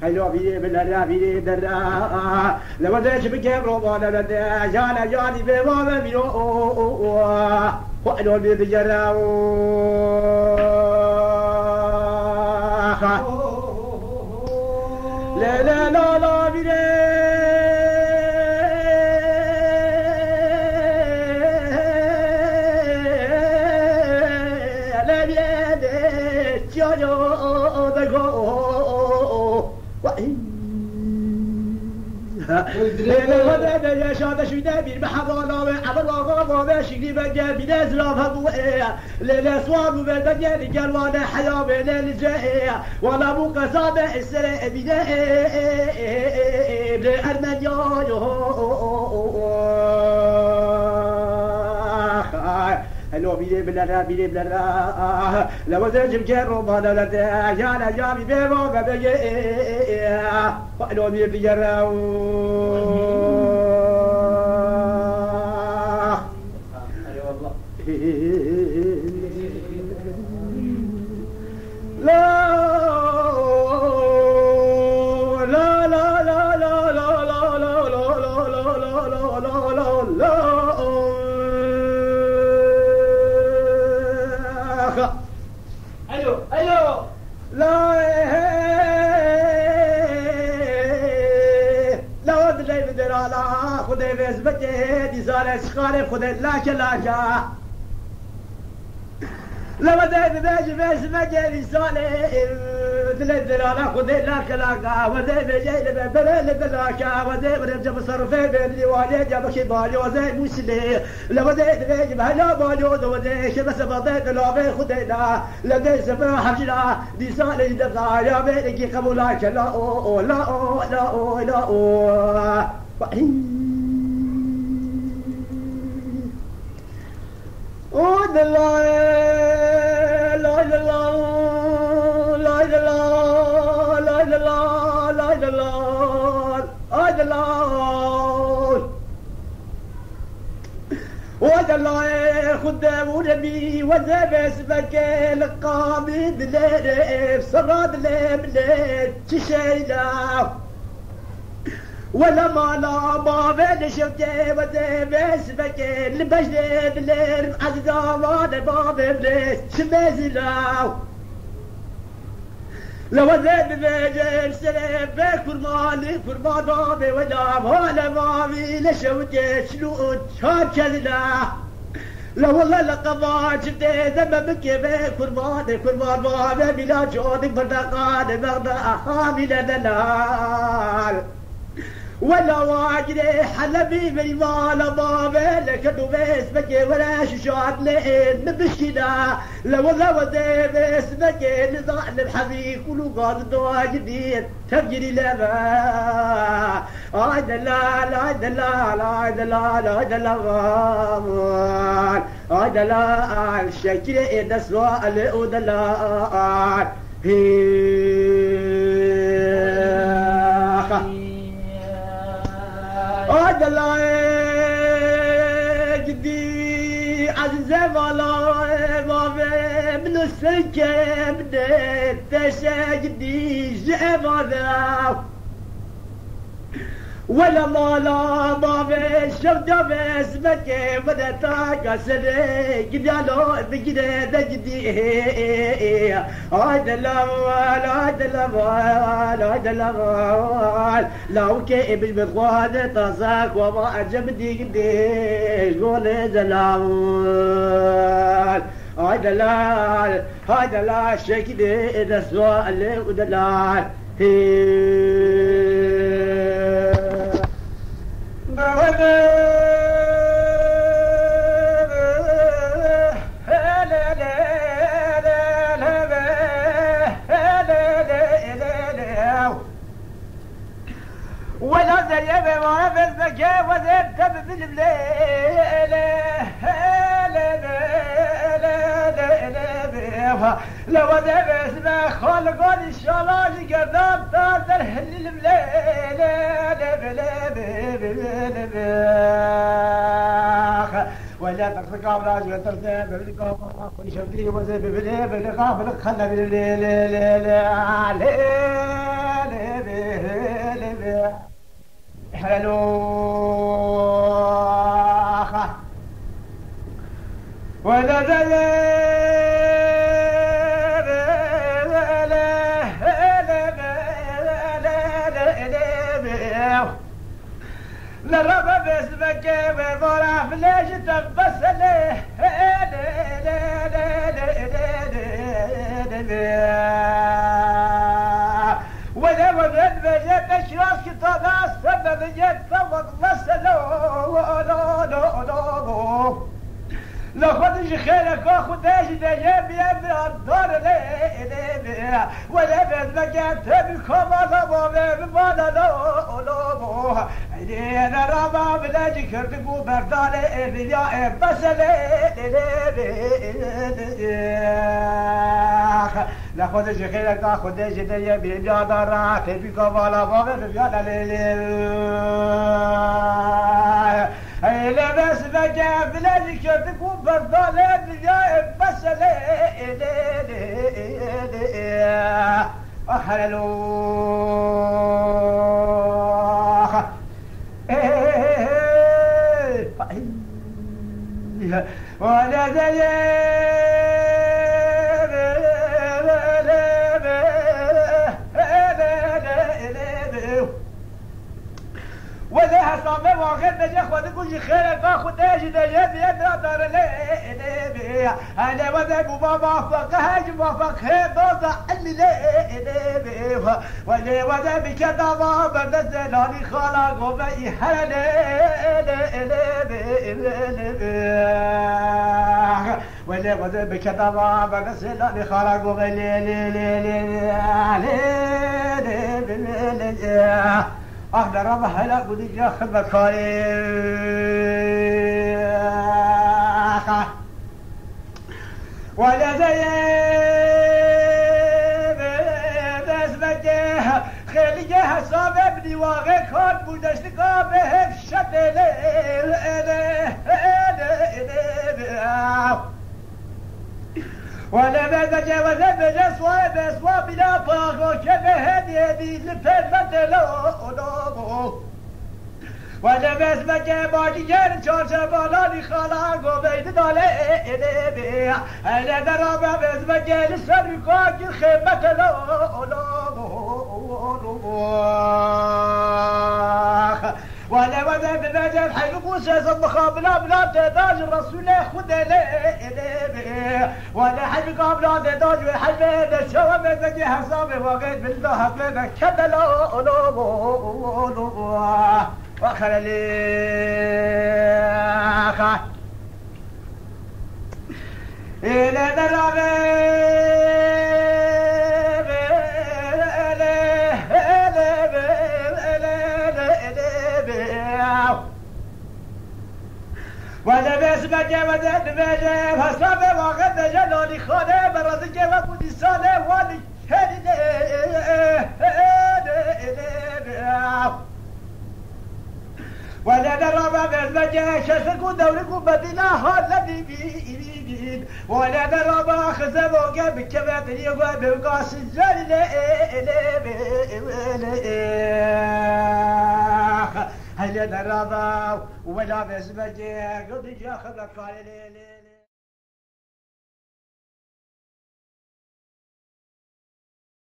ايوه بيدي بالله بيدي درا لو دش بكيف روبانا لدا جانا جاني بما بيرو وقالوا بيدي جرا لا لا لا لا بيدي لا يا شاد شو دابير بحضانا عبر واقع ماشي بقى بنازل هبو لا لا صواب وبدنيا رجال وانا حياه بين الجاهيه ولا ابو قصابه السرع بدا بارمنيا لو بيدي بلا لو زوج جرب هذا لا جانا جامي بيبو بيجي لو بيدي جرب لا خدای وز بچه دیزاره شخاره خدای لاشه لما دايما باش ما جاني صالح دلاله خذي لك لاقا وزي بجاي بلا بلاكا وزي برجع بصرفه بيني وعلي جاب شبالي وزي مسلي لما دايما بهلا بالو وزي شبس بضيت لا خذينا لدي سبع حجنا دي صالح دفع يا بيني قبولك لا لا لا لا ود الله لا اله لا اله لا اله لا اله لا اله ود الله خدام ونبي وذاب اسمك القابض ليف سراد ليف تشيله ولا ما لا بابا شفتي وزي باسمك البجد اللي عزام انا بابا بليس شمازلاو لو زاد بجل سلام بكرمالي فرمان بابي ولا ولا مامي لشوتي شلوت شاب كذلا لو والله لقبات شفتي ذنب بكي بكرمان بابا بلا جودك بردقان بغدا حامل دلال ولا واجري حلبي بالمال بابا لك دوبس بكي ولا ششات لين بشكنا لو وذي بس بكي نزعل الحبيب كله قاد دوا جديد تبجري لما عاد لا عاد لا عاد لا عاد لا عاد لا الشكر إذا سؤال ودلا عاد الله جدي عزيزة ولا بابا من السكة بديت تشاجدي جمالا ولا مالا بابا شفت بس مكة بدأت سري قدالو بقدر دجدي عاد الأول عاد الأول عاد الأول لو كيف بالخوان تصاك وما عجبني قديش قول الأول عاد الأول عاد الأول شكلي إذا سؤال ودلال ولا زي ما بالذكاء وزبت بالليل لو ذا اسمه خلق ان شاء الله قدام تقدر هل المليل ولا ولا ترتقى ولا جوة ترتقى بلقى كل شوقي وزي بلقى بلق خلنا حلوخة ولا لربا باسمك بضرع فلاش تبس ليه ولا وذن بجد اشراس كتاب السبب جد فوق مسلو لا خدش خيرك واخد ايش دجاب يبي الدار ليه ولا باسمك تبكم على بابا لو انا رابع بلاجي كرتبو بردالي اليا بس لا خدش خيرك اخد ايش دجاب يبي الدار تبكم على بابا لا بس بقى بلاجي كرتبو بردالي اليا بس ولا ولا حصامي واخد نجي خد كل خيرك اخد ايش نجيب يا دار لي انا وذا بابا فك هاج وفك هذا اللي لي ولا وذا بكذا بابا نزلني خلق وبي حل ولا وذا بكذا بابا نزلني خلق وبي أهلا ربح هلا قد جا خدمة خالق ولا زي بس بجاه خلي جاه صاب ابني واغي كون بودشت قابه الشتل ولا بزجا ولا بجا صواب صواب لا فاغو كبه هدي لفلت لو ولا بس بجا باجي جر چارچ بالانی خلاق و بيد داله بيا انا درابا بس بجا لسر قاق خيمت لو ولا وذا بنجا الحي موسى المخابلة بلا تداج الرسول خد لي ولا حي قابلة تداج وحي بين الشوى بزكي حسابي وقيت بالذهب لنا كذا لو وخر لي إلى درابي ولا بس بجا ولا بجا حساب وقت جلالي خانه برز جواب ودي ساله والي ولا درب بس بجا شسكو دوركو بدنا هذا بيبين ولا درب خزب وجاب كبات يغوا بقاس الجل هل درب ولا بس بجا قد جا خذ قال